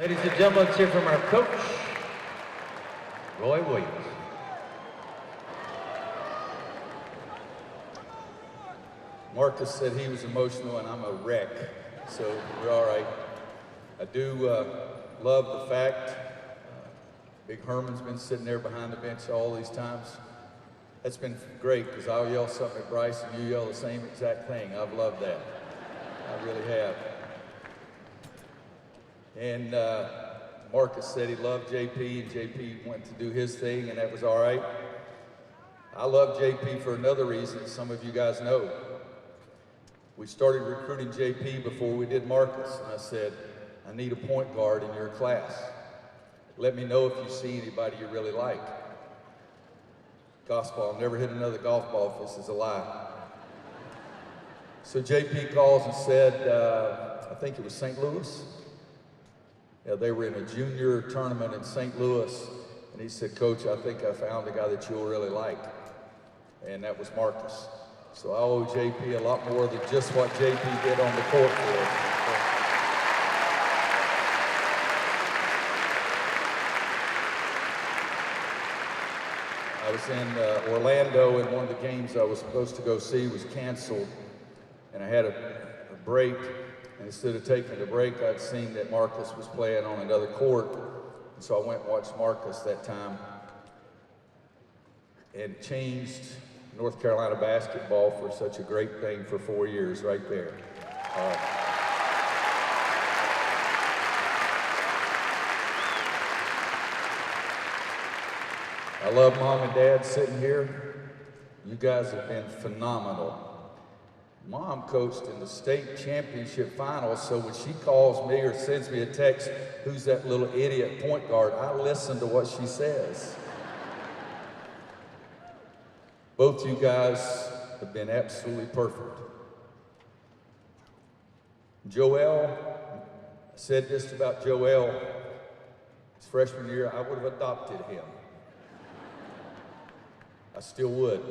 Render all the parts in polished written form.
Ladies and gentlemen, let's hear from our coach, Roy Williams. Marcus said he was emotional and I'm a wreck, so we're all right. I do love the fact Big Herman's been sitting there behind the bench all these times. That's been great because I'll yell something at Bryce and you yell the same exact thing. I've loved that. I really have. And Marcus said he loved JP, and JP went to do his thing, and that was all right. I love JP for another reason some of you guys know. We started recruiting JP before we did Marcus, and I said, I need a point guard in your class. Let me know if you see anybody you really like. Gospel, I'll never hit another golf ball if this is a lie. So JP calls and said, I think it was St. Louis. Yeah, they were in a junior tournament in St. Louis, and he said, Coach, I think I found a guy that you'll really like. And that was Marcus. So I owe JP a lot more than just what JP did on the court for us. I was in Orlando, and one of the games I was supposed to go see was canceled, and I had a break, and instead of taking the break, I'd seen that Marcus was playing on another court, and so I went and watched Marcus that time, and changed North Carolina basketball for such a great thing for 4 years right there. I love Mom and Dad sitting here. You guys have been phenomenal. Mom coached in the state championship finals, so when she calls me or sends me a text, who's that little idiot point guard, I listen to what she says. Both you guys have been absolutely perfect. Joel, I said this about Joel, his freshman year, I would have adopted him. I still would.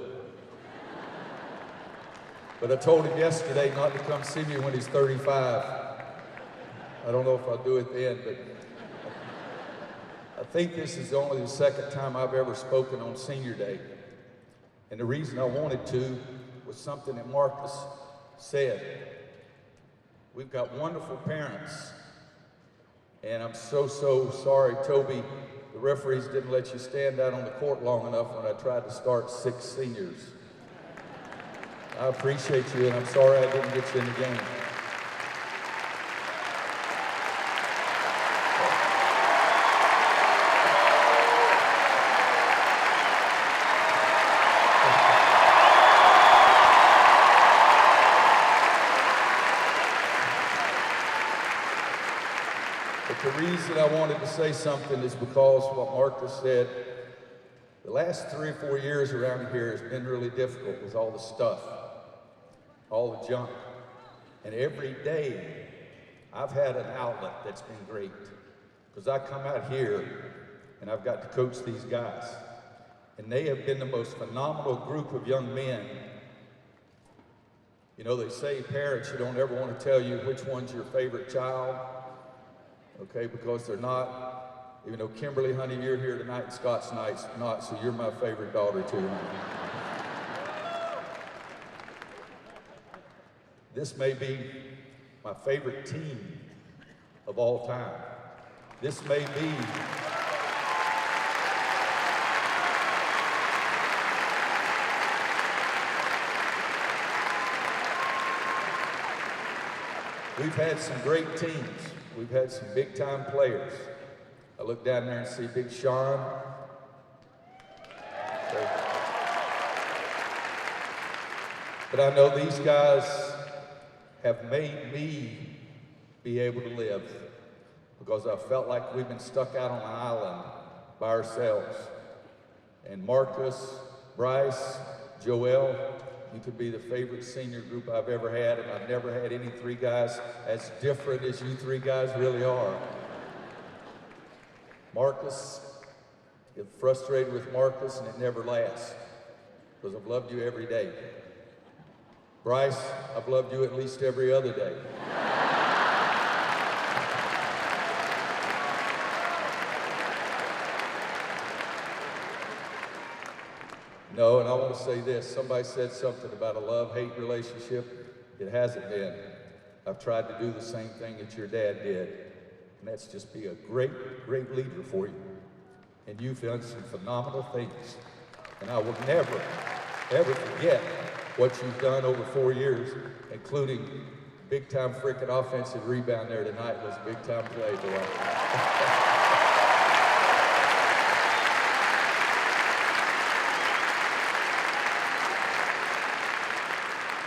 But I told him yesterday not to come see me when he's 35. I don't know if I'll do it then, but I think this is only the second time I've ever spoken on Senior Day. And the reason I wanted to was something that Marcus said. We've got wonderful parents. And I'm so sorry, Toby, the referees didn't let you stand out on the court long enough when I tried to start 6 seniors. I appreciate you, and I'm sorry I didn't get you in the game. But the reason I wanted to say something is because what Marcus said, the last 3 or 4 years around here has been really difficult with all the stuff, all the junk. And every day I've had an outlet that's been great. Because I come out here and I've got to coach these guys. And they have been the most phenomenal group of young men. You know, they say parents, you don't ever want to tell you which one's your favorite child. Okay, because they're not. Even though Kimberly, honey, you're here tonight and Scott's not, so you're my favorite daughter too, honey. This may be my favorite team of all time. This may be we've had some great teams. We've had some big-time players. I look down there and see Big Sean. But I know these guys have made me be able to live because I felt like we've been stuck out on an island by ourselves. And Marcus, Bryce, Joel, you could be the favorite senior group I've ever had, and I've never had any 3 guys as different as you 3 guys really are. Marcus, get frustrated with Marcus and it never lasts because I've loved you every day. Bryce, I've loved you at least every other day. No, and I want to say this. Somebody said something about a love-hate relationship. It hasn't been. I've tried to do the same thing that your dad did, and that's just be a great, great leader for you. And you've done some phenomenal things. And I will never, ever forget what you've done over 4 years, including big-time freaking offensive rebound there tonight was a big-time play, boy.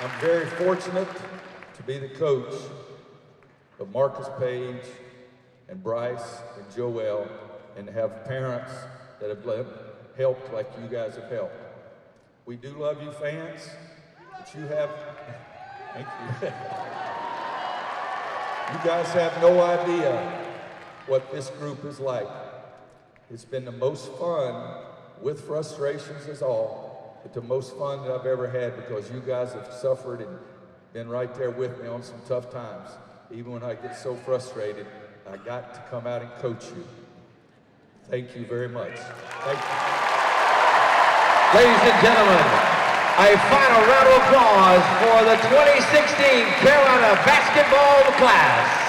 I'm very fortunate to be the coach of Marcus Page and Bryce and Joel, and to have parents that have helped like you guys have helped. We do love you fans, but you have, thank you. You guys have no idea what this group is like. It's been the most fun, with frustrations as all, but the most fun that I've ever had because you guys have suffered and been right there with me on some tough times. Even when I get so frustrated, I got to come out and coach you. Thank you very much. Thank you. Ladies and gentlemen, a final round of applause for the 2016 Carolina basketball class.